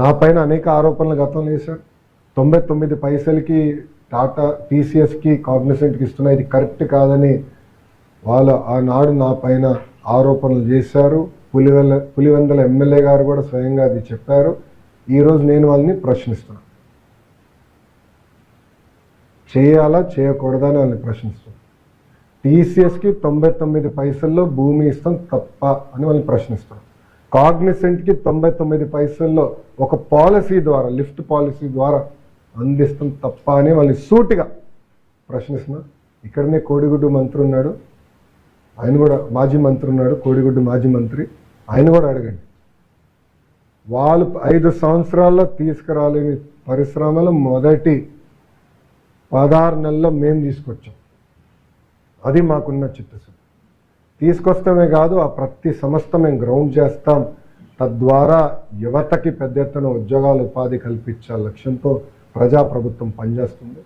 నా పైన అనేక ఆరోపణలు గతంలో వేశారు. 99 పైసలకి టాటా టీసీఎస్కి కాగ్నిసెంట్కి ఇస్తున్నా, ఇది కరెక్ట్ కాదని వాళ్ళు ఆనాడు నా పైన ఆరోపణలు చేశారు. పులివెందుల ఎమ్మెల్యే గారు కూడా స్వయంగా అది చెప్పారు. ఈరోజు నేను వాళ్ళని ప్రశ్నిస్తున్నాను. చేయాలా చేయకూడదా అని వాళ్ళని ప్రశ్నిస్తున్నాను. టీసీఎస్కి 99 పైసల్లో భూమి ఇస్తాం తప్ప అని వాళ్ళని ప్రశ్నిస్తున్నాను. కాగ్నిసెంట్కి 99 పైసల్లో ఒక పాలసీ ద్వారా, లిఫ్ట్ పాలసీ ద్వారా అందిస్తాం తప్ప అని వాళ్ళని సూటిగా ప్రశ్నిస్తున్నా. ఇక్కడనే కోడిగుడ్డు మంత్రి ఉన్నాడు, ఆయన కూడా మాజీ మంత్రి ఉన్నాడు, కోడిగుడ్డు మాజీ మంత్రి, ఆయన కూడా అడగండి. వాళ్ళు 5 సంవత్సరాల్లో తీసుకురాలేని పరిశ్రమలు మొదటి 16 నెలల్లో మేము తీసుకొచ్చాం. అది మాకున్న చిత్తశుద్ధి. తీసుకొస్తామే కాదు, ఆ ప్రతి సంస్థ మేము గ్రౌండ్ చేస్తాం. తద్వారా యువతకి పెద్ద ఎత్తున ఉద్యోగాలు, ఉపాధి కల్పించే లక్ష్యంతో ప్రజాప్రభుత్వం పనిచేస్తుంది.